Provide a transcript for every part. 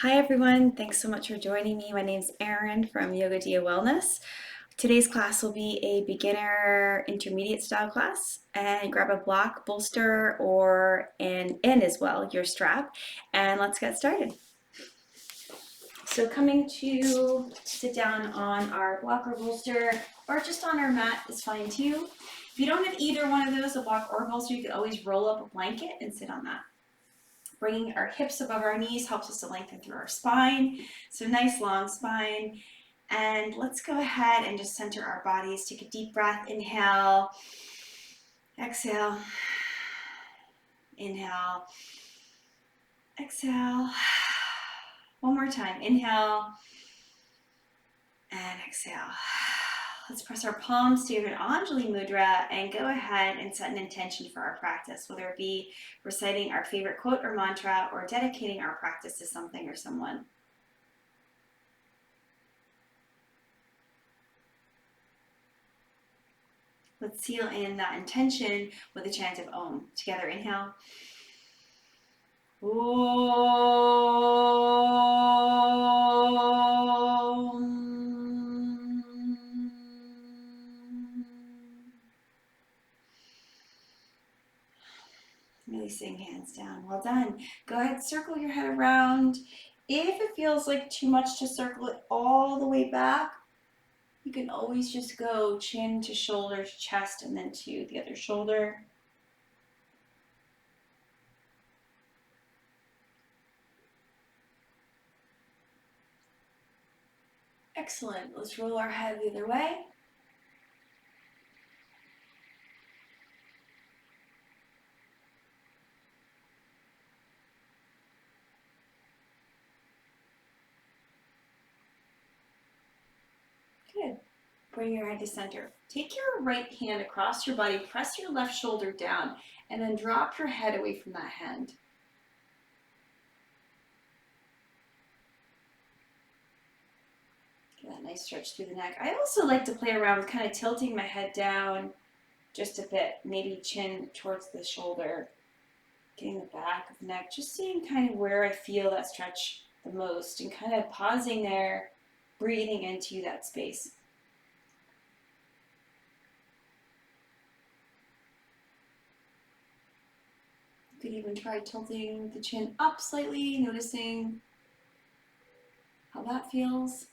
Hi everyone, thanks so much for joining me. My name's Erin from Yoga Dia Wellness. Today's class will be a beginner intermediate style class, and grab a block, bolster, or and as well your strap, and let's get started. So coming to sit down on our block or bolster, or just on our mat is fine too. If you don't have either one of those, a block or bolster, you can always roll up a blanket and sit on that. Bringing our hips above our knees helps us to lengthen through our spine. So nice long spine. And let's go ahead and just center our bodies. Take a deep breath. Inhale. Exhale. Inhale. Exhale. One more time. Inhale. And exhale. Let's press our palms to an Anjali Mudra and go ahead and set an intention for our practice, whether it be reciting our favorite quote or mantra or dedicating our practice to something or someone. Let's seal in that intention with a chant of Om. Together, inhale. Om. Releasing hands down. Well done. Go ahead, circle your head around. If it feels like too much to circle it all the way back, you can always just go chin to shoulder to chest and then to the other shoulder. Excellent. Let's roll our head the other way. Good. Bring your head to center. Take your right hand across your body, press your left shoulder down, and then drop your head away from that hand. Get that nice stretch through the neck. I also like to play around with kind of tilting my head down just a bit, maybe chin towards the shoulder, getting the back of the neck, just seeing kind of where I feel that stretch the most and kind of pausing there, breathing into that space. You could even try tilting the chin up slightly, noticing how that feels.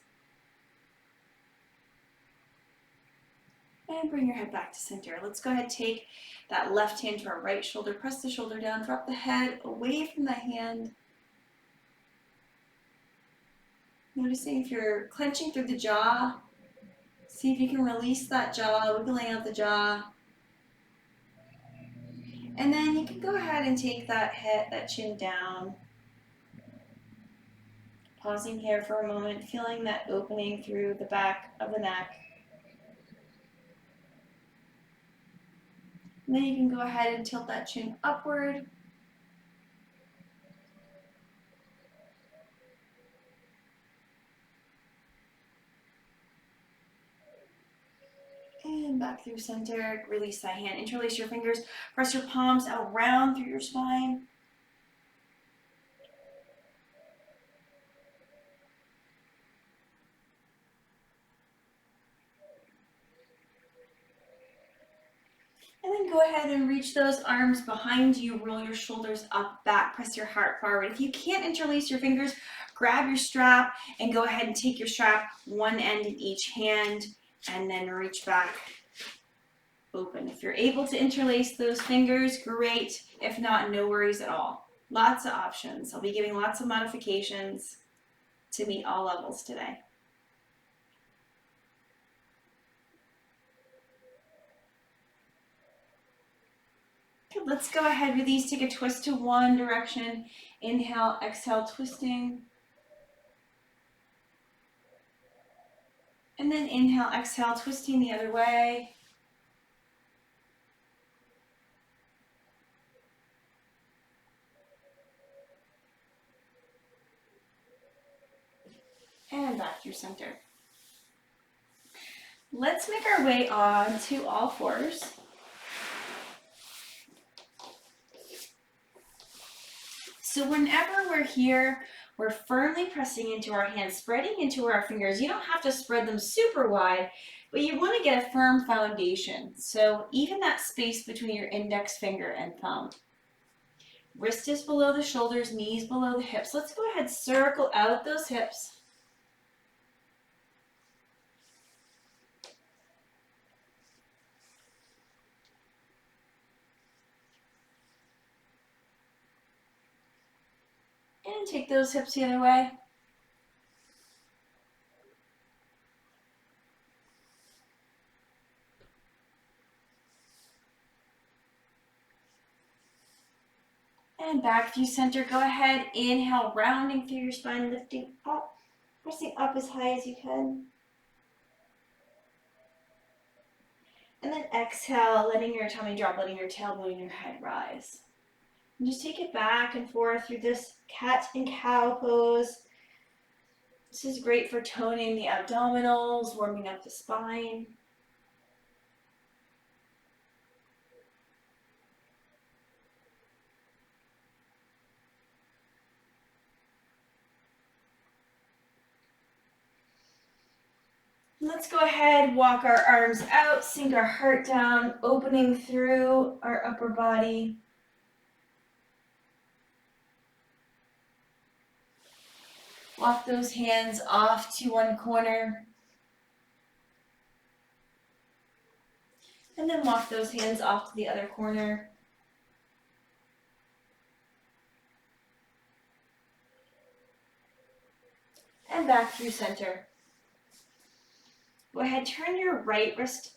And bring your head back to center. Let's go ahead and take that left hand to our right shoulder, press the shoulder down, drop the head away from the hand. Noticing if you're clenching through the jaw, see if you can release that jaw, wiggling out the jaw. And then you can go ahead and take that head, that chin down. Pausing here for a moment, feeling that opening through the back of the neck. And then you can go ahead and tilt that chin upward. And back through center, release that hand, interlace your fingers, press your palms out round through your spine. And then go ahead and reach those arms behind you, roll your shoulders up, back, press your heart forward. If you can't interlace your fingers, grab your strap and go ahead and take your strap, one end in each hand, and then reach back, open. If you're able to interlace those fingers, great. If not, no worries at all. Lots of options. I'll be giving lots of modifications to meet all levels today. Let's go ahead, release, take a twist to one direction. Inhale, exhale, twisting. And then inhale, exhale, twisting the other way. And back through center. Let's make our way on to all fours. So whenever we're here We're firmly pressing into our hands, spreading into our fingers. You don't have to spread them super wide, but you want to get a firm foundation. So even that space between your index finger and thumb. Wrist is below the shoulders, knees below the hips. Let's go ahead, circle out those hips. And take those hips the other way. And back through center. Go ahead, inhale, rounding through your spine, lifting up, pressing up as high as you can. And then exhale, letting your tummy drop, letting your tailbone and your head rise. And just take it back and forth through this cat and cow pose. This is great for toning the abdominals, warming up the spine. Let's go ahead, walk our arms out, sink our heart down, opening through our upper body. Walk those hands off to one corner. And then walk those hands off to the other corner. And back through center. Go ahead, turn your right wrist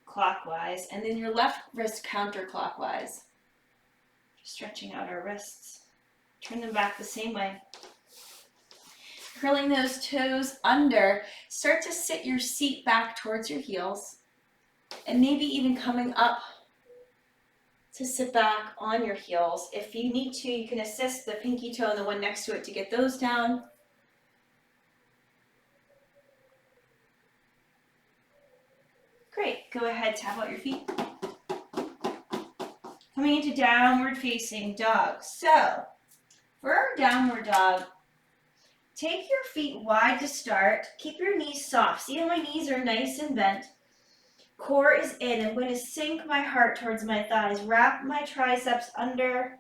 clockwise and then your left wrist counterclockwise. Stretching out our wrists. Turn them back the same way. Curling those toes under. Start to sit your seat back towards your heels. And maybe even coming up to sit back on your heels. If you need to, you can assist the pinky toe and the one next to it to get those down. Great, go ahead, tap out your feet. Coming into downward facing dog. So, for our downward dog, take your feet wide to start. Keep your knees soft. See how my knees are nice and bent. Core is in. I'm going to sink my heart towards my thighs. Wrap my triceps under.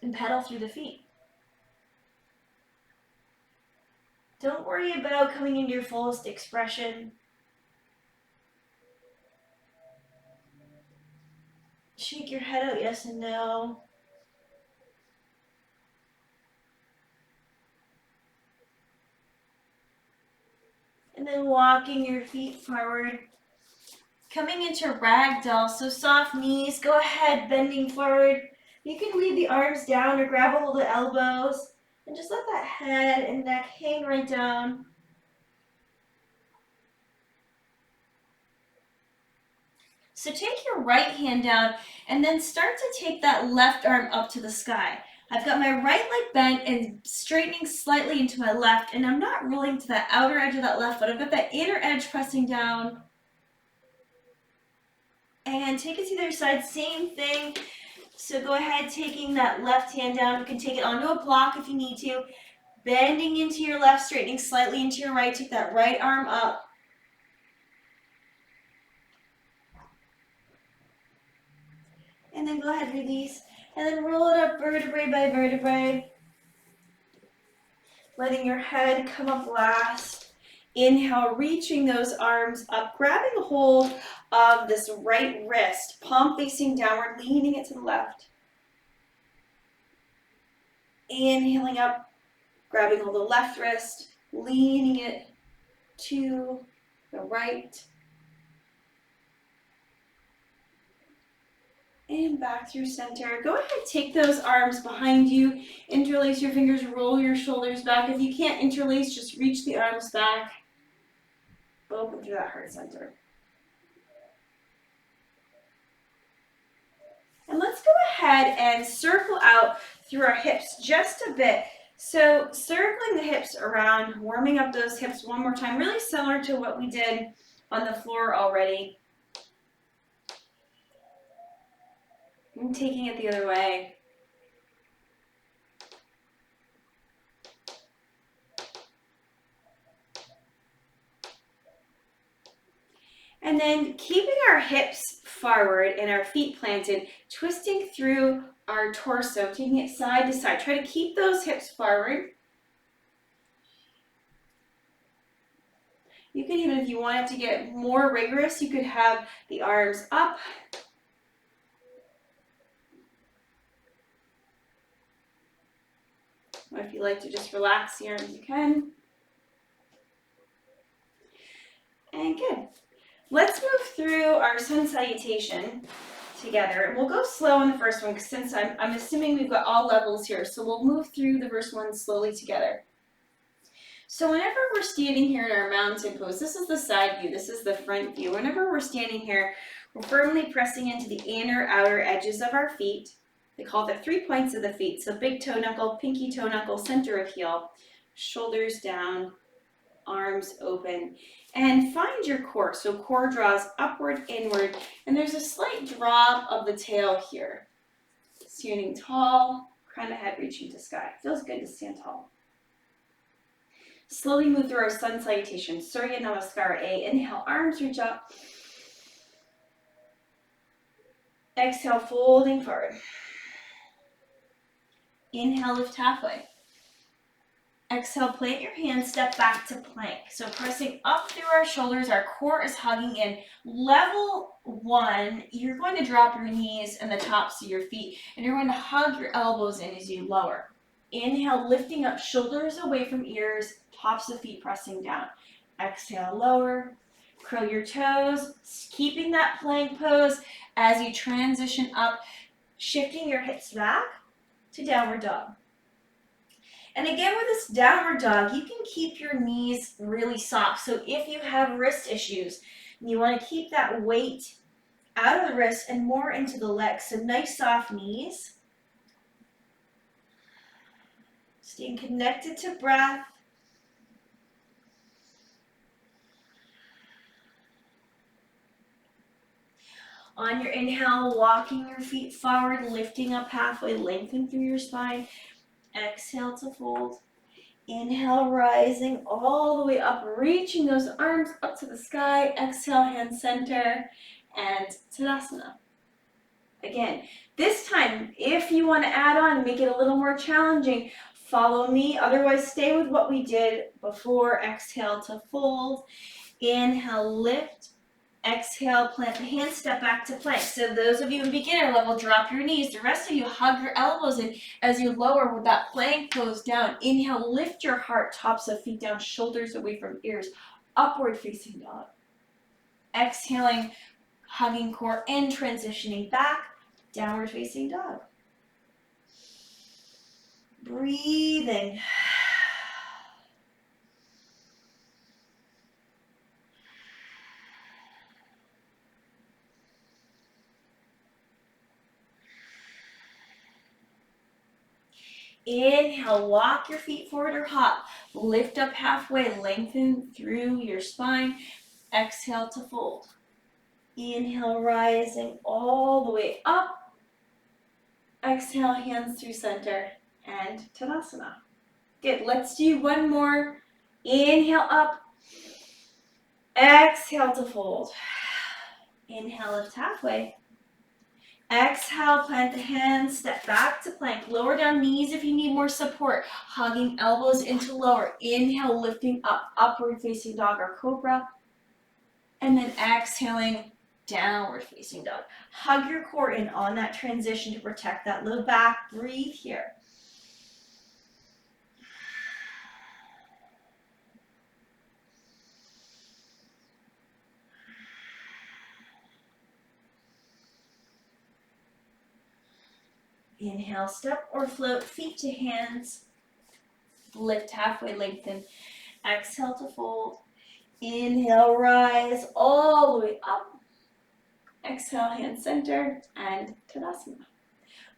And pedal through the feet. Don't worry about coming into your fullest expression. Shake your head out, yes and no. And then walking your feet forward. Coming into ragdoll, so soft knees. Go ahead, bending forward. You can leave the arms down or grab a hold of the elbows. And just let that head and neck hang right down. So take your right hand down and then start to take that left arm up to the sky. I've got my right leg bent and straightening slightly into my left, and I'm not rolling to that outer edge of that left foot. I've got that inner edge pressing down. And take it to the other side, same thing. So go ahead, taking that left hand down. You can take it onto a block if you need to. Bending into your left, straightening slightly into your right. Take that right arm up. And then go ahead, release. And then roll it up vertebrae by vertebrae. Letting your head come up last. Inhale, reaching those arms up, grabbing a hold of this right wrist, palm facing downward, leaning it to the left. Inhaling up, grabbing hold of the left wrist, leaning it to the right. And back through center. Go ahead, take those arms behind you, interlace your fingers, roll your shoulders back. If you can't interlace, just reach the arms back. Open through that heart center. And let's go ahead and circle out through our hips just a bit. So circling the hips around, warming up those hips one more time, really similar to what we did on the floor already. And taking it the other way. And then keeping our hips forward and our feet planted, twisting through our torso, taking it side to side. Try to keep those hips forward. You can even, if you wanted to get more rigorous, you could have the arms up. Or if you like to just relax the arms, you can. And good. Let's move through our sun salutation together. And we'll go slow on the first one, because since I'm assuming we've got all levels here, so we'll move through the first one slowly together. So whenever we're standing here in our mountain pose, this is the side view, this is the front view. Whenever we're standing here, we're firmly pressing into the inner outer edges of our feet. They call it the 3 points of the feet. So big toe knuckle, pinky toe knuckle, center of heel, shoulders down, arms open. And find your core. So core draws upward, inward, and there's a slight drop of the tail here. Standing tall, crown of head reaching to sky. Feels good to stand tall. Slowly move through our sun salutation. Surya Namaskara A. Inhale, arms reach up. Exhale, folding forward. Inhale, lift halfway. Exhale, plant your hands, step back to plank. So pressing up through our shoulders, our core is hugging in. Level 1, you're going to drop your knees and the tops of your feet, and you're going to hug your elbows in as you lower. Inhale, lifting up, shoulders away from ears, tops of feet pressing down. Exhale, lower. Curl your toes, keeping that plank pose as you transition up, shifting your hips back to downward dog. And again, with this downward dog, you can keep your knees really soft. So if you have wrist issues, you want to keep that weight out of the wrist and more into the legs. So nice soft knees. Staying connected to breath. On your inhale, walking your feet forward, lifting up halfway, lengthen through your spine. Exhale to fold. Inhale, rising all the way up, reaching those arms up to the sky. Exhale, hand center, and Tadasana. Again, this time, if you want to add on, make it a little more challenging, follow me. Otherwise, stay with what we did before. Exhale to fold. Inhale, lift. Exhale, plant the hands, step back to plank. So those of you in beginner level, drop your knees. The rest of you, hug your elbows in as you lower with that plank pose down. Inhale, lift your heart, tops of feet down, shoulders away from ears, upward facing dog. Exhaling, hugging core in, transitioning back, downward facing dog. Breathing. Inhale, walk your feet forward or hop. Lift up halfway, lengthen through your spine. Exhale to fold. Inhale, rising all the way up. Exhale, hands through center and Tadasana. Good, let's do one more. Inhale up. Exhale to fold. Inhale, lift halfway. Exhale, plant the hands, step back to plank. Lower down knees if you need more support. Hugging elbows into lower. Inhale, lifting up, upward facing dog or cobra. And then exhaling, downward facing dog. Hug your core in on that transition to protect that low back. Breathe here. Inhale, step or float, feet to hands. Lift halfway, lengthen. Exhale to fold. Inhale, rise all the way up. Exhale, hand center, and Tadasana.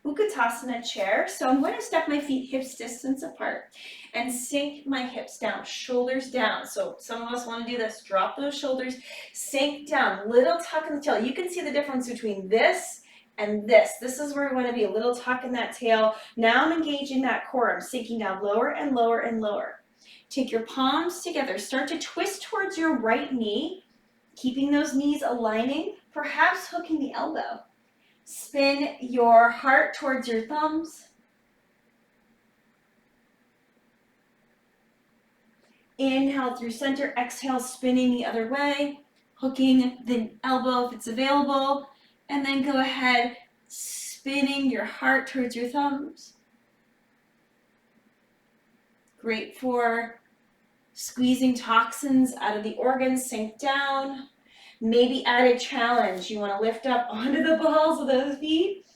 Utkatasana chair. So I'm going to step my feet hips distance apart and sink my hips down, shoulders down. So some of us want to do this. Drop those shoulders, sink down, little tuck in the tail. You can see the difference between this and this. This is where we want to be, a little tuck in that tail. Now I'm engaging that core. I'm sinking down lower and lower and lower. Take your palms together. Start to twist towards your right knee. Keeping those knees aligning, perhaps hooking the elbow. Spin your heart towards your thumbs. Inhale through center, exhale, spinning the other way, hooking the elbow if it's available, and then go ahead, spinning your heart towards your thumbs. Great for squeezing toxins out of the organs, sink down. Maybe add a challenge. You want to lift up onto the balls of those feet.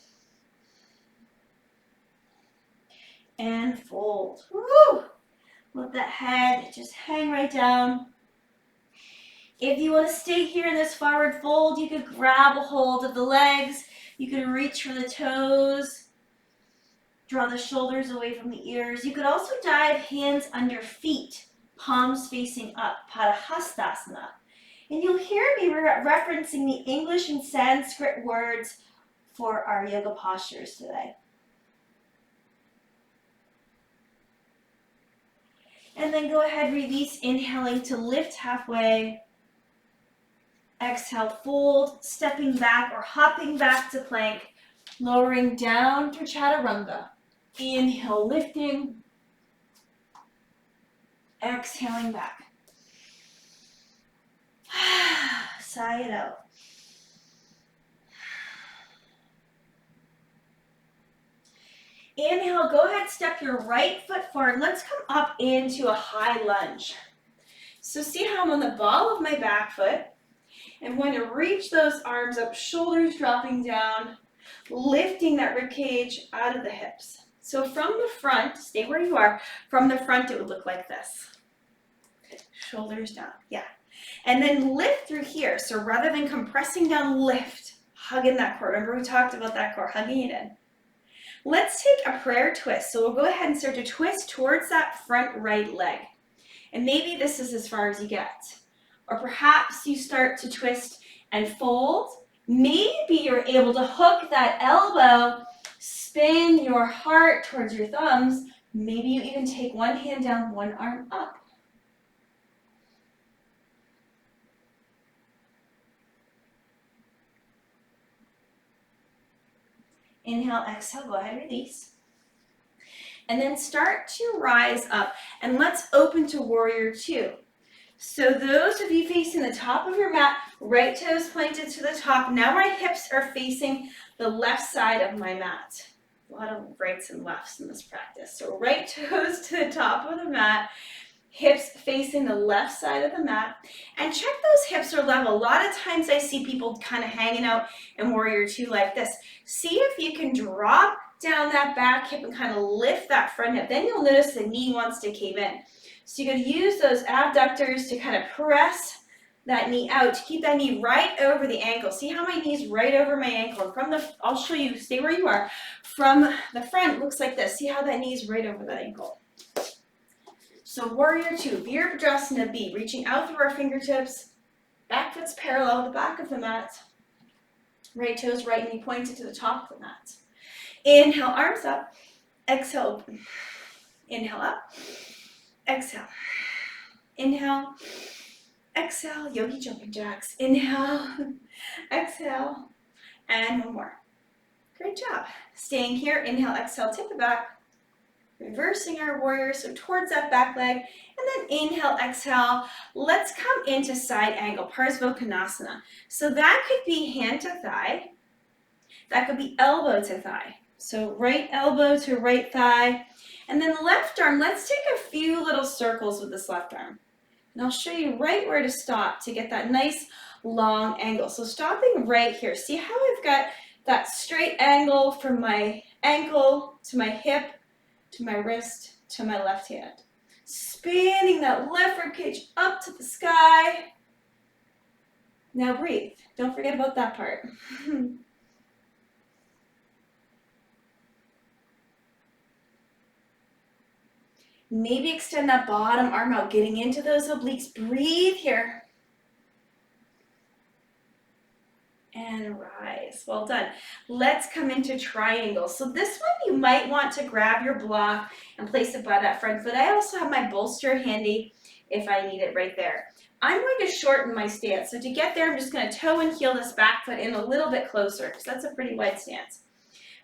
And fold. Woo! Let that head just hang right down. If you want to stay here in this forward fold, you could grab a hold of the legs. You could reach for the toes. Draw the shoulders away from the ears. You could also dive hands under feet, palms facing up, Padahastasana. And you'll hear me referencing the English and Sanskrit words for our yoga postures today. And then go ahead, release, inhaling to lift halfway. Exhale, fold, stepping back or hopping back to plank, lowering down through chaturanga. Inhale, lifting. Exhaling back. Sigh it out. Inhale, go ahead, step your right foot forward. Let's come up into a high lunge. So see how I'm on the ball of my back foot. I'm going to reach those arms up, shoulders dropping down, lifting that rib cage out of the hips. So from the front, stay where you are, from the front it would look like this. Shoulders down, yeah. And then lift through here. So rather than compressing down, lift, hug in that core. Remember we talked about that core, hugging it in. Let's take a prayer twist. So we'll go ahead and start to twist towards that front right leg. And maybe this is as far as you get. Or perhaps you start to twist and fold. Maybe you're able to hook that elbow, spin your heart towards your thumbs. Maybe you even take one hand down, one arm up. Inhale, exhale, go ahead, release. And then start to rise up. And let's open to warrior two. So those of you facing the top of your mat, right toes pointed to the top. Now my hips are facing the left side of my mat. A lot of rights and lefts in this practice. So right toes to the top of the mat, hips facing the left side of the mat. And check those hips are level. A lot of times I see people kind of hanging out in warrior two like this. See if you can drop down that back hip and kind of lift that front hip. Then you'll notice the knee wants to cave in. So you can use those abductors to kind of press that knee out, to keep that knee right over the ankle. See how my knee's right over my ankle? And from the, I'll show you, stay where you are. From the front, it looks like this. See how that knee's right over that ankle? So warrior two, Virabhadrasana B, reaching out through our fingertips, back foot's parallel to the back of the mat, right toes right knee pointed to the top of the mat. Inhale, arms up, exhale, open. Inhale up, exhale, inhale, exhale, yogi jumping jacks, inhale, exhale, and one more. Great job. Staying here, inhale, exhale, tip it back, reversing our warrior, so towards that back leg, and then inhale, exhale, let's come into side angle, Parsvottanasana. So that could be hand to thigh, that could be elbow to thigh. So right elbow to right thigh, and then left arm, let's take a few little circles with this left arm. And I'll show you right where to stop to get that nice long angle. So stopping right here, see how I've got that straight angle from my ankle to my hip, to my wrist, to my left hand. Spinning that left ribcage up to the sky. Now breathe. Don't forget about that part. Maybe extend that bottom arm out, getting into those obliques. Breathe here. And rise. Well done. Let's come into triangle. So this one you might want to grab your block and place it by that front foot. I also have my bolster handy if I need it right there. I'm going to shorten my stance. So to get there, I'm just going to toe and heel this back foot in a little bit closer because that's a pretty wide stance.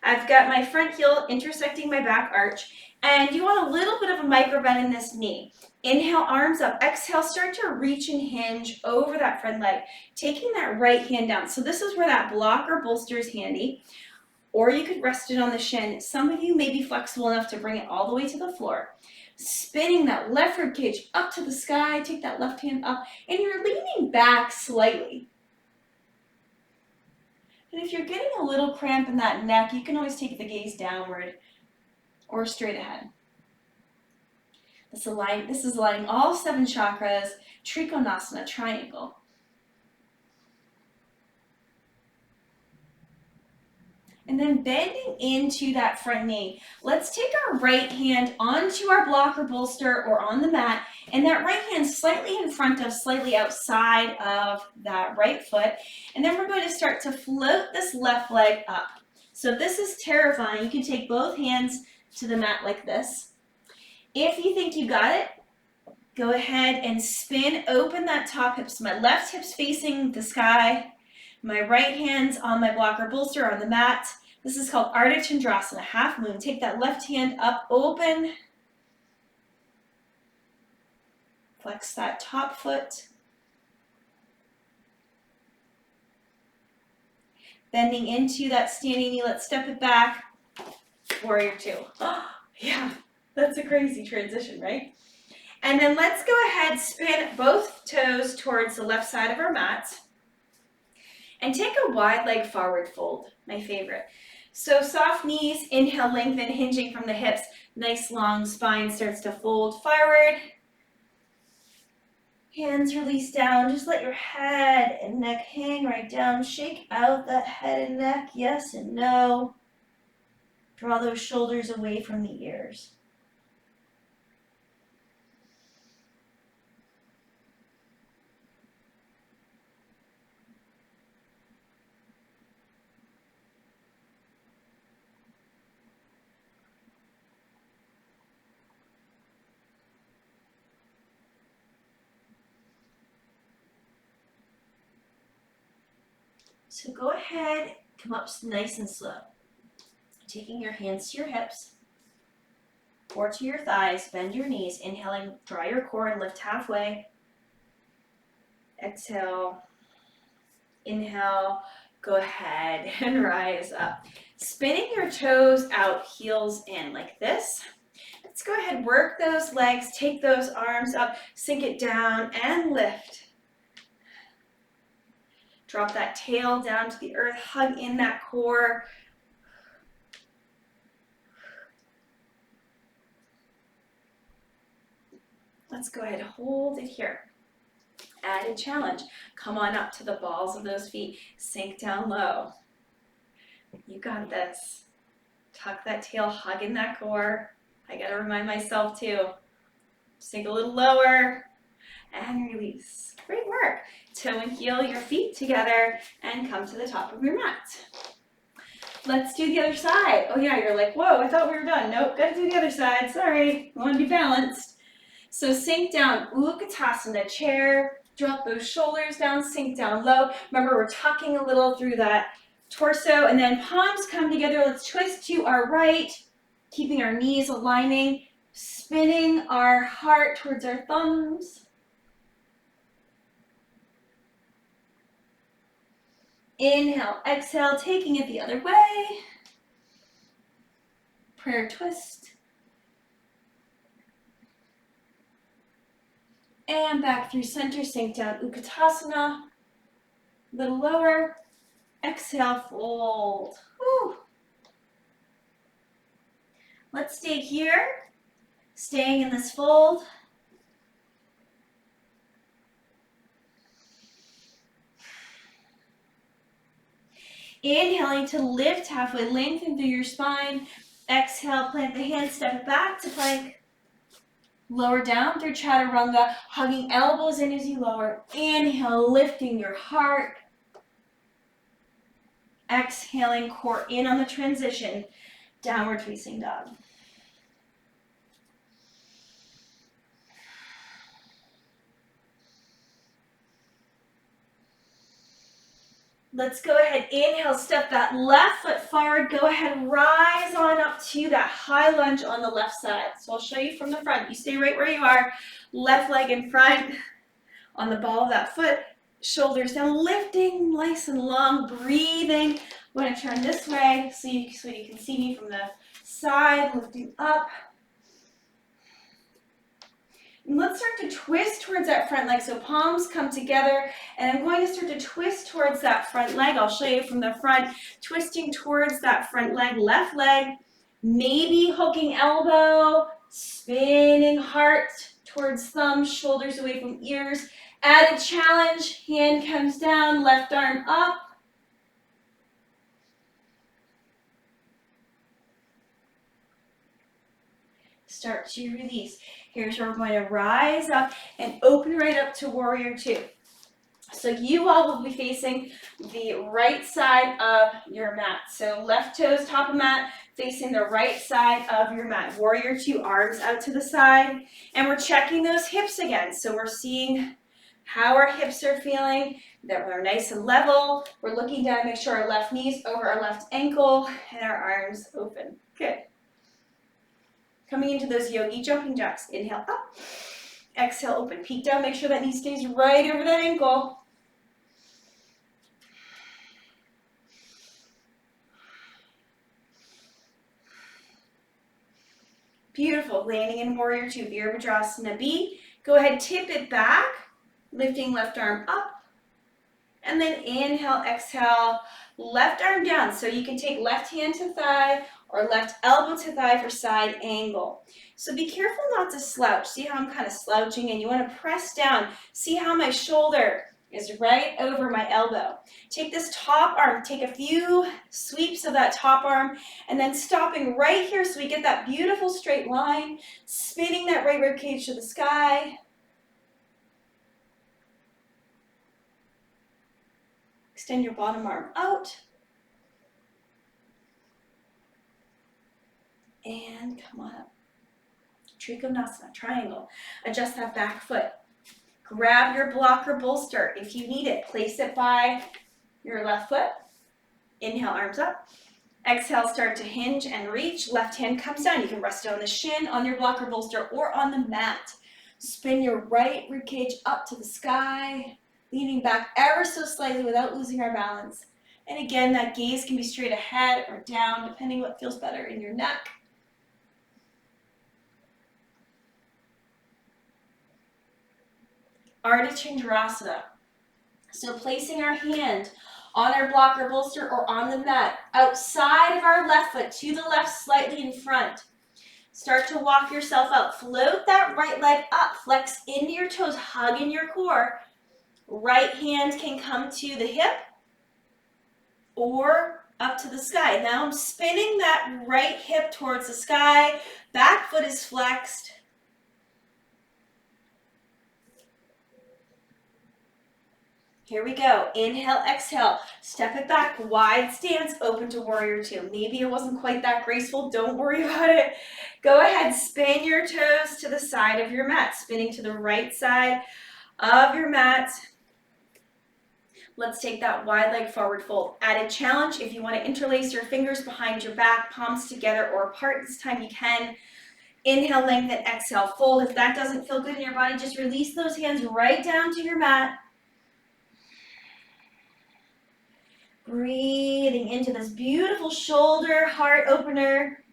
I've got my front heel intersecting my back arch, and you want a little bit of a micro bend in this knee. Inhale, arms up. Exhale, start to reach and hinge over that front leg, taking that right hand down. So this is where that block or bolster is handy, or you could rest it on the shin. Some of you may be flexible enough to bring it all the way to the floor. Spinning that left rib cage up to the sky, take that left hand up, and you're leaning back slightly. And if you're getting a little cramp in that neck, you can always take the gaze downward or straight ahead. This is aligning all 7 chakras, Trikonasana, triangle. And then bending into that front knee. Let's take our right hand onto our block or bolster or on the mat, and that right hand slightly in front of, slightly outside of that right foot. And then we're going to start to float this left leg up. So if this is terrifying, you can take both hands to the mat like this. If you think you got it, go ahead and spin open that top hip. So my left hip's facing the sky. My right hand's on my block or bolster on the mat. This is called Ardha Chandrasana, half moon. Take that left hand up, open. Flex that top foot. Bending into that standing knee. Let's step it back. Warrior 2. Oh, yeah, that's a crazy transition, right? And then let's go ahead, spin both toes towards the left side of our mat. And take a wide leg forward fold, my favorite. So soft knees, inhale, lengthen, hinging from the hips. Nice long spine starts to fold forward. Hands release down. Just let your head and neck hang right down. Shake out that head and neck, yes and no. Draw those shoulders away from the ears. So go ahead, come up nice and slow. Taking your hands to your hips or to your thighs, bend your knees, inhaling, draw your core and lift halfway. Exhale, inhale, go ahead and rise up. Spinning your toes out, heels in like this. Let's go ahead, work those legs, take those arms up, sink it down and lift. Drop that tail down to the earth, hug in that core. Let's go ahead, hold it here. Added challenge. Come on up to the balls of those feet. Sink down low. You got this. Tuck that tail, hug in that core. I gotta remind myself too. Sink a little lower and release. Great work. Toe and heel your feet together and come to the top of your mat. Let's do the other side. Oh yeah, you're like, whoa, I thought we were done. Nope, gotta do the other side. Sorry, I want to be balanced. So sink down, Utkatasana, chair, drop those shoulders down, sink down low. Remember, we're tucking a little through that torso, and then palms come together. Let's twist to our right, keeping our knees aligning, spinning our heart towards our thumbs. Inhale, exhale, taking it the other way. Prayer twist. And back through center, sink down, Utkatasana. A little lower. Exhale, fold. Whew. Let's stay here, staying in this fold. Inhaling to lift halfway, lengthen through your spine. Exhale, plant the hands, step it back to plank. Lower down through chaturanga, hugging elbows in as you lower. Inhale, lifting your heart. Exhaling, core in on the transition. Downward facing dog. Let's go ahead, inhale, step that left foot forward. Go ahead, rise on up to that high lunge on the left side. So I'll show you from the front. You stay right where you are. Left leg in front on the ball of that foot. Shoulders down, lifting nice and long, breathing. I'm going to turn this way so you can see me from the side, lifting up. And let's start to twist towards that front leg. So palms come together, and I'm going to start to twist towards that front leg. I'll show you from the front, twisting towards that front leg, left leg, maybe hooking elbow, spinning heart towards thumb, shoulders away from ears. Added challenge, hand comes down, left arm up. Start to release. Here's where we're going to rise up and open right up to warrior two. So you all will be facing the right side of your mat. So left toes, top of mat, facing the right side of your mat. Warrior two, arms out to the side. And we're checking those hips again. So we're seeing how our hips are feeling, that we're nice and level. We're looking down, make sure our left knee's over our left ankle and our arms open. Good. Coming into those yogi jumping jacks. Inhale up, exhale open. Peek down, make sure that knee stays right over that ankle. Beautiful, landing in warrior two, Virabhadrasana B. Go ahead, tip it back, lifting left arm up. And then inhale, exhale, left arm down. So you can take left hand to thigh or left elbow to thigh for side angle. So be careful not to slouch. See how I'm kind of slouching, and you want to press down. See how my shoulder is right over my elbow. Take this top arm, take a few sweeps of that top arm, and then stopping right here so we get that beautiful straight line, spinning that right rib cage to the sky. Extend your bottom arm out. And come on up. Trikonasana, triangle. Adjust that back foot. Grab your blocker bolster. If you need it, place it by your left foot. Inhale, arms up. Exhale, start to hinge and reach. Left hand comes down. You can rest it on the shin, on your blocker bolster, or on the mat. Spin your right rib cage up to the sky, leaning back ever so slightly without losing our balance. And again, that gaze can be straight ahead or down, depending what feels better in your neck. Ardha Chandrasana. So placing our hand on our blocker bolster or on the mat, outside of our left foot, to the left, slightly in front. Start to walk yourself out. Float that right leg up. Flex into your toes, hug in your core. Right hand can come to the hip or up to the sky. Now I'm spinning that right hip towards the sky. Back foot is flexed. Here we go. Inhale, exhale. Step it back. Wide stance, open to warrior two. Maybe it wasn't quite that graceful. Don't worry about it. Go ahead, spin your toes to the side of your mat. Spinning to the right side of your mat. Let's take that wide leg forward fold. Added challenge, if you want to interlace your fingers behind your back, palms together or apart this time you can. Inhale, lengthen, exhale, fold. If that doesn't feel good in your body, just release those hands right down to your mat. Breathing into this beautiful shoulder, heart opener.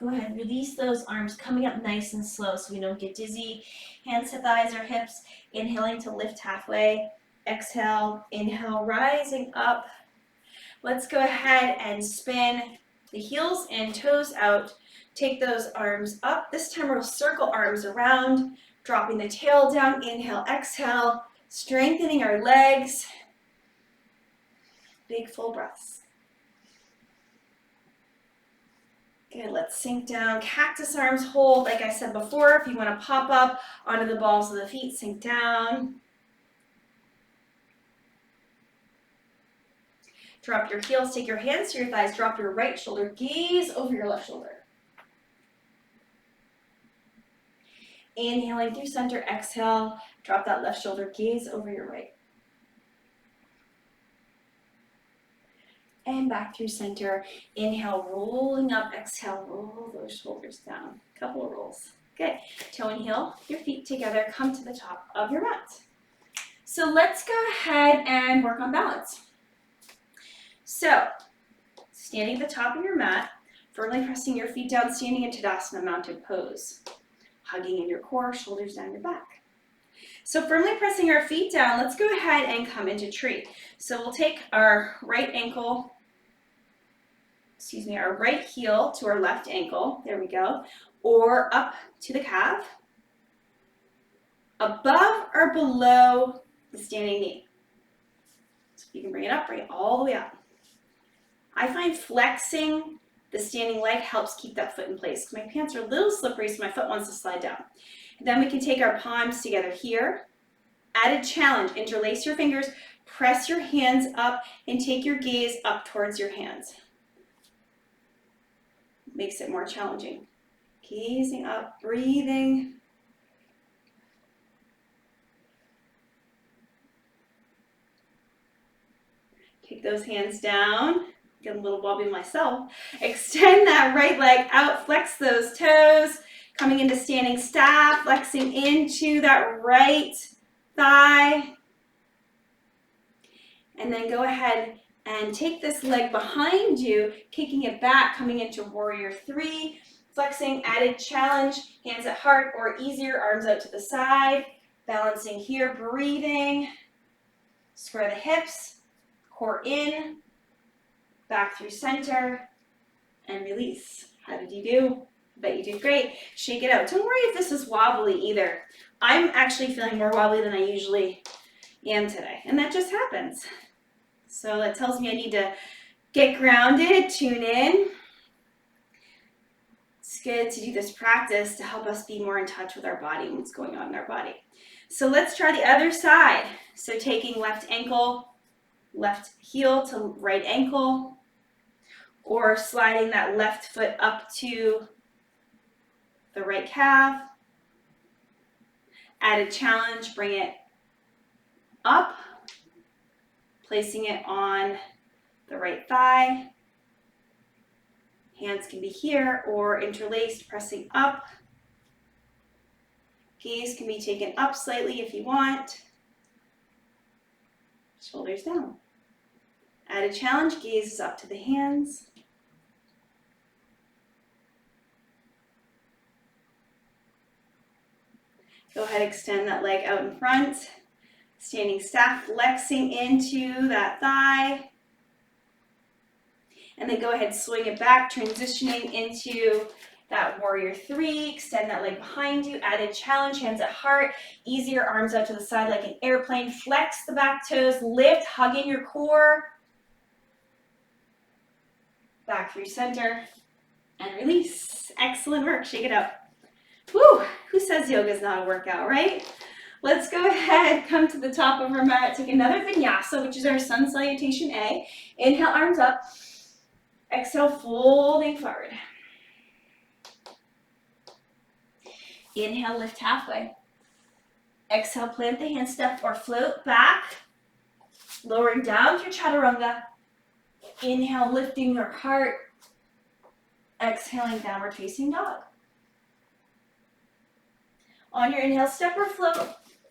Go ahead, release those arms, coming up nice and slow so we don't get dizzy. Hands to thighs or hips, inhaling to lift halfway. Exhale, inhale, rising up. Let's go ahead and spin the heels and toes out. Take those arms up. This time we'll circle arms around, dropping the tail down. Inhale, exhale, strengthening our legs. Big full breaths. Good, let's sink down. Cactus arms hold, like I said before. If you want to pop up onto the balls of the feet, sink down. Drop your heels, take your hands to your thighs, drop your right shoulder, gaze over your left shoulder. Inhaling through center, exhale, drop that left shoulder, gaze over your right. And back through center. Inhale, rolling up, exhale, roll those shoulders down. Couple of rolls. Good. Toe and heel, your feet together, come to the top of your mat. So let's go ahead and work on balance. So, standing at the top of your mat, firmly pressing your feet down, standing in Tadasana mounted pose. Hugging in your core, shoulders down your back. So firmly pressing our feet down, let's go ahead and come into tree. So we'll take our right ankle, our right heel to our left ankle, there we go, or up to the calf, above or below the standing knee. So if you can bring it up, bring it all the way up. I find flexing the standing leg helps keep that foot in place. My pants are a little slippery, so my foot wants to slide down. And then we can take our palms together here. Added challenge, interlace your fingers, press your hands up, and take your gaze up towards your hands. Makes it more challenging. Gazing up, breathing. Take those hands down. Get a little wobbly myself. Extend that right leg out, flex those toes. Coming into standing staff, flexing into that right thigh. And then go ahead and take this leg behind you, kicking it back, coming into warrior three, flexing, added challenge, hands at heart or easier, arms out to the side, balancing here, breathing, square the hips, core in, back through center, and release. How did you do? I bet you did great. Shake it out. Don't worry if this is wobbly either. I'm actually feeling more wobbly than I usually am today, and that just happens. So that tells me I need to get grounded, tune in. It's good to do this practice to help us be more in touch with our body and what's going on in our body. So let's try the other side. So taking left ankle, left heel to right ankle, or sliding that left foot up to the right calf. Added challenge, bring it up, placing it on the right thigh. Hands can be here or interlaced, pressing up. Gaze can be taken up slightly if you want. Shoulders down. Added challenge, gaze is up to the hands. Go ahead, extend that leg out in front. Standing staff, flexing into that thigh. And then go ahead, swing it back, transitioning into that warrior three. Extend that leg behind you. Added challenge, hands at heart. Easier, arms out to the side like an airplane. Flex the back toes, lift, hug in your core. Back through center, and release. Excellent work, shake it out. Woo, who says yoga is not a workout, right? Let's go ahead, come to the top of our mat, take another vinyasa, which is our sun salutation A. Inhale, arms up. Exhale, folding forward. Inhale, lift halfway. Exhale, plant the hand, step or float back. Lowering down through chaturanga. Inhale, lifting your heart. Exhaling, downward facing dog. On your inhale, step or float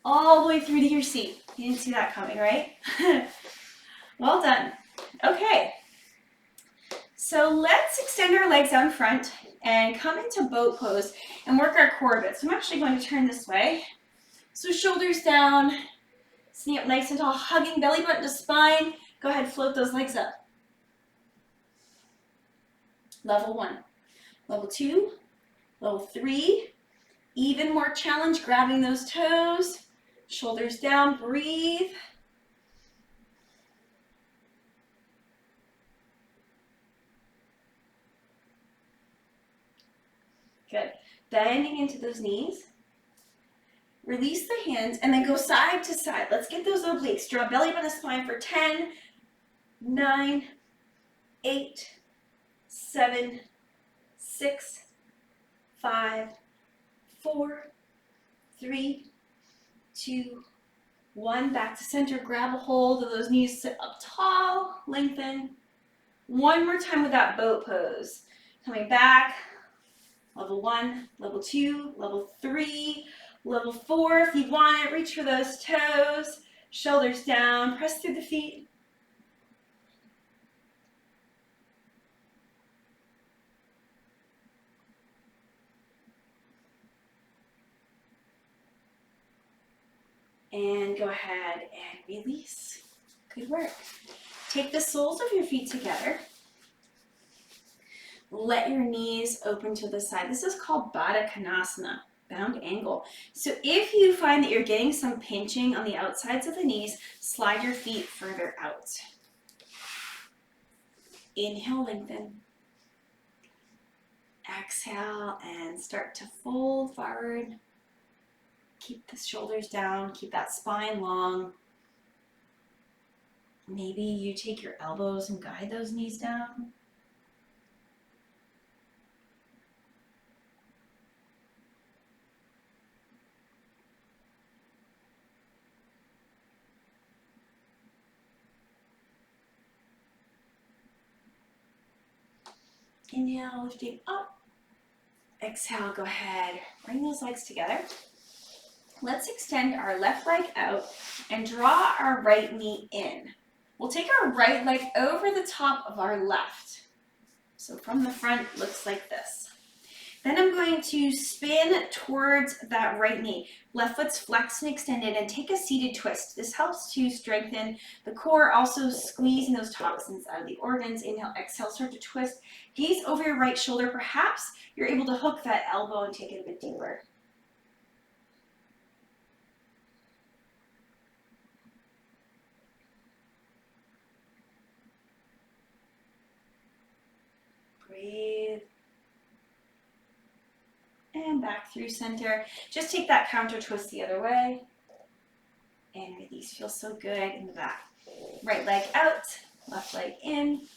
all the way through to your seat. You didn't see that coming, right? Well done. Okay. So let's extend our legs out in front and come into boat pose and work our core a bit. So I'm actually going to turn this way. So shoulders down, sitting up nice and tall, hugging belly button to spine. Go ahead, float those legs up. Level 1, level 2, level 3. Even more challenge, grabbing those toes, shoulders down, breathe. Good. Bending into those knees. Release the hands and then go side to side. Let's get those obliques. Draw belly button to spine for 10, 9, 8, 7, 6, 5, 4, 3, 2, 1. Back to center. Grab a hold of those knees. Sit up tall. Lengthen. One more time with that boat pose. Coming back. Level 1, level 2, level 3, level 4. If you want it, reach for those toes. Shoulders down. Press through the feet. And go ahead and release. Good work. Take the soles of your feet together. Let your knees open to the side. This is called Baddha Konasana, bound angle. So if you find that you're getting some pinching on the outsides of the knees, slide your feet further out. Inhale, lengthen. Exhale and start to fold forward. Keep the shoulders down, keep that spine long. Maybe you take your elbows and guide those knees down. Inhale, lifting up. Exhale, go ahead, bring those legs together. Let's extend our left leg out and draw our right knee in. We'll take our right leg over the top of our left. So from the front, it looks like this. Then I'm going to spin towards that right knee. Left foot's flexed and extended, and take a seated twist. This helps to strengthen the core, also squeezing those toxins out of the organs. Inhale, exhale, start to twist. Gaze over your right shoulder. Perhaps you're able to hook that elbow and take it a bit deeper. Breathe. And back through center. Just take that counter twist the other way. And release. Feels so good in the back. Right leg out, left leg in.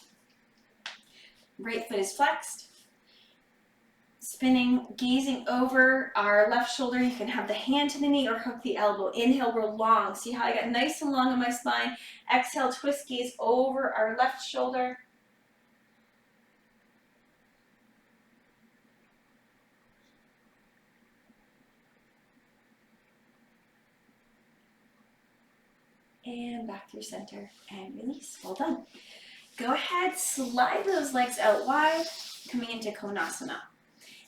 Right foot is flexed. Spinning, gazing over our left shoulder. You can have the hand to the knee or hook the elbow. Inhale, we're long. See how I got nice and long on my spine. Exhale, twist, gaze over our left shoulder. And back through center and release. Well done. Go ahead, slide those legs out wide, coming into Konasana.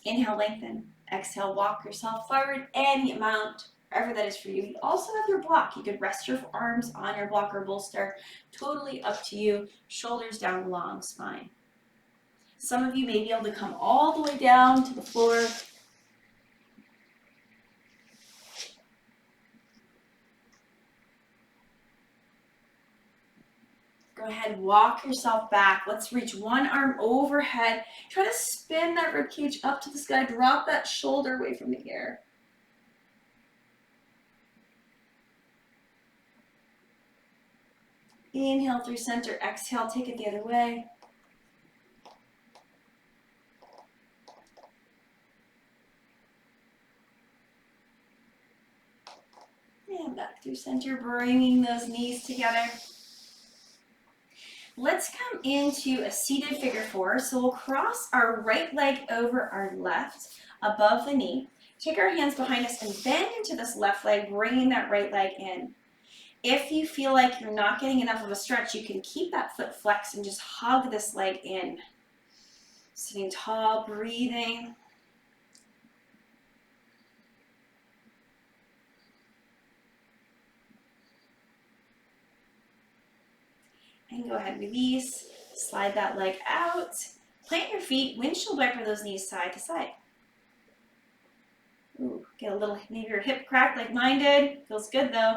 Inhale, lengthen. Exhale, walk yourself forward and mount, wherever that is for you. You also have your block. You could rest your arms on your block or bolster. Totally up to you. Shoulders down, long spine. Some of you may be able to come all the way down to the floor. Go ahead, walk yourself back. Let's reach one arm overhead. Try to spin that rib cage up to the sky. Drop that shoulder away from the air. Inhale through center. Exhale, take it the other way. And back through center, bringing those knees together. Let's come into a seated figure 4. So we'll cross our right leg over our left above the knee. Take our hands behind us and bend into this left leg, bringing that right leg in. If you feel like you're not getting enough of a stretch, you can keep that foot flexed and just hug this leg in. Sitting tall, breathing. And go ahead, release, slide that leg out, plant your feet, windshield wiper those knees side to side. Ooh, get a little, maybe your hip crack like mine did, feels good though.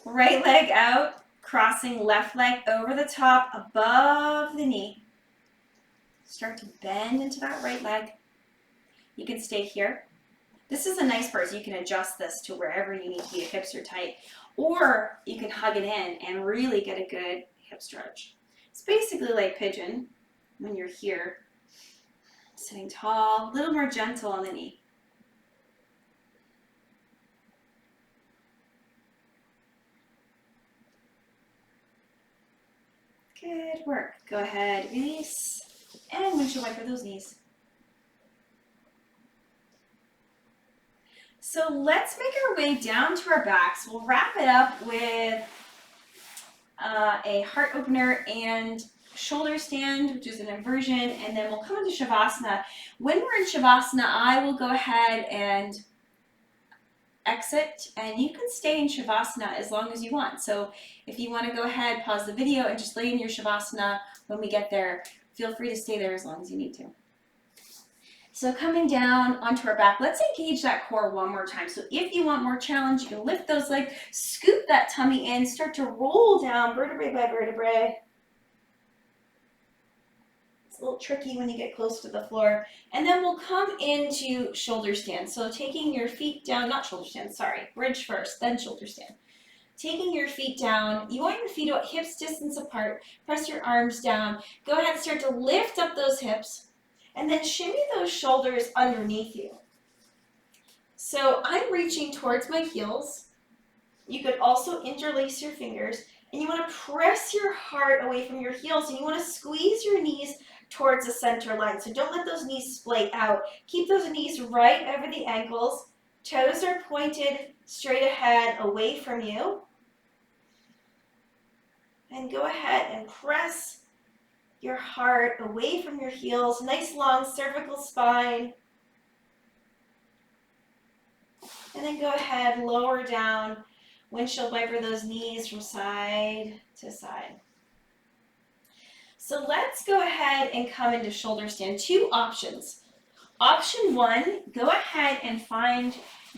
Right leg out, crossing left leg over the top, above the knee. Start to bend into that right leg. You can stay here. This is a nice part, so you can adjust this to wherever you need to be, if hips are tight. Or you can hug it in and really get a good hip stretch. It's basically like pigeon when you're here. Sitting tall, a little more gentle on the knee. Good work. Go ahead, release, and windshield wiper those knees. So let's make our way down to our backs. We'll wrap it up with a heart opener and shoulder stand, which is an inversion, and then we'll come into Shavasana. When we're in Shavasana, I will go ahead and exit, and you can stay in Shavasana as long as you want. So if you want to go ahead, pause the video, and just lay in your Shavasana when we get there, feel free to stay there as long as you need to. So coming down onto our back, let's engage that core one more time. So if you want more challenge, you can lift those legs, scoop that tummy in, start to roll down vertebrae by vertebrae. It's a little tricky when you get close to the floor. And then we'll come into shoulder stand. So taking your feet down, not shoulder stand, sorry, bridge first, then shoulder stand. Taking your feet down, you want your feet about hips distance apart, press your arms down, go ahead and start to lift up those hips. And then shimmy those shoulders underneath you. So I'm reaching towards my heels. You could also interlace your fingers, and you want to press your heart away from your heels, and you want to squeeze your knees towards the center line. So don't let those knees splay out. Keep those knees right over the ankles. Toes are pointed straight ahead away from you. And go ahead and press your heart away from your heels, nice long cervical spine. And then go ahead, lower down, windshield wiper those knees from side to side. So let's go ahead and come into shoulder stand. Two options. Option one, go ahead and find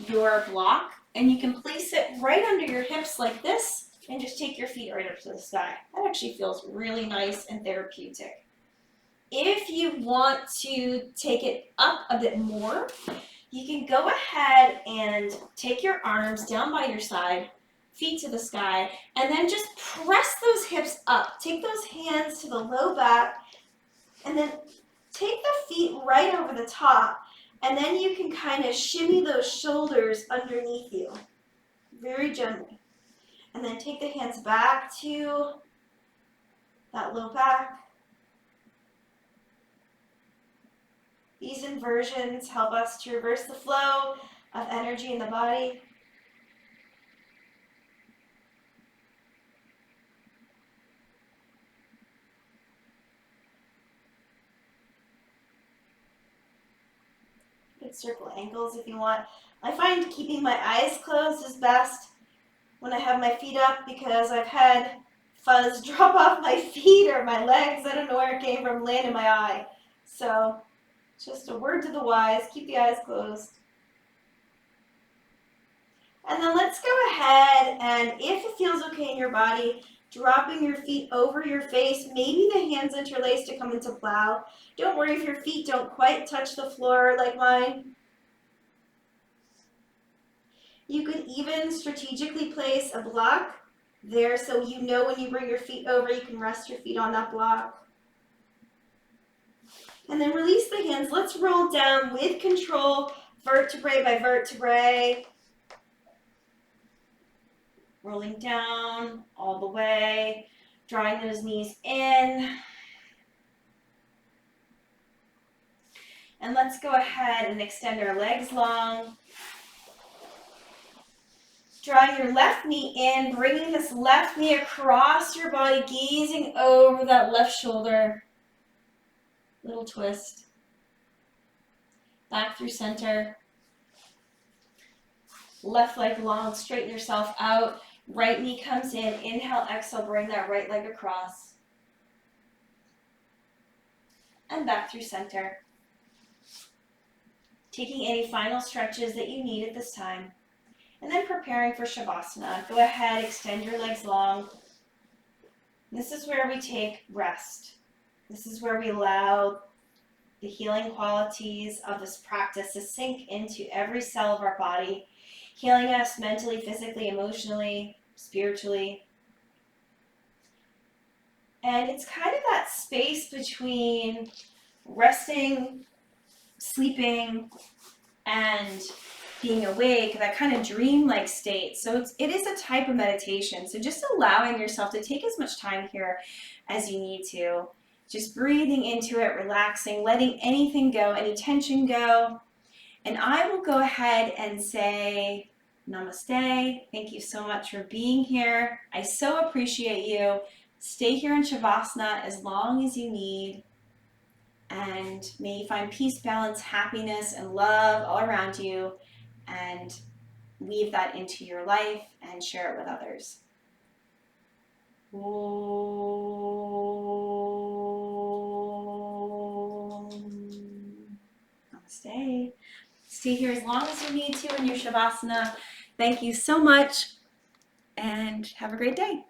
your block, and you can place it right under your hips like this, and just take your feet right up to the sky. That actually feels really nice and therapeutic. If you want to take it up a bit more, you can go ahead and take your arms down by your side, feet to the sky, and then just press those hips up. Take those hands to the low back, and then take the feet right over the top, and then you can kind of shimmy those shoulders underneath you, very gently. And then take the hands back to that low back. These inversions help us to reverse the flow of energy in the body. You can circle ankles if you want. I find keeping my eyes closed is best when I have my feet up, because I've had fuzz drop off my feet or my legs. I don't know where it came from, land in my eye. So just a word to the wise, keep the eyes closed. And then let's go ahead, and if it feels okay in your body, dropping your feet over your face, maybe the hands interlace to come into plow. Don't worry if your feet don't quite touch the floor like mine. You could even strategically place a block there so you know when you bring your feet over, you can rest your feet on that block. And then release the hands. Let's roll down with control, vertebrae by vertebrae. Rolling down all the way, drawing those knees in. And let's go ahead and extend our legs long. Drawing your left knee in, bringing this left knee across your body, gazing over that left shoulder. Little twist. Back through center. Left leg long, straighten yourself out. Right knee comes in. Inhale, exhale, bring that right leg across. And back through center. Taking any final stretches that you need at this time. And then preparing for Shavasana. Go ahead, extend your legs long. This is where we take rest. This is where we allow the healing qualities of this practice to sink into every cell of our body, healing us mentally, physically, emotionally, spiritually. And it's kind of that space between resting, sleeping, and being awake, that kind of dream-like state. So it is a type of meditation. So just allowing yourself to take as much time here as you need to. Just breathing into it, relaxing, letting anything go, any tension go. And I will go ahead and say namaste. Thank you so much for being here. I so appreciate you. Stay here in Shavasana as long as you need. And may you find peace, balance, happiness, and love all around you. And weave that into your life and share it with others. Namaste. Stay here as long as you need to in your Shavasana. Thank you so much and have a great day.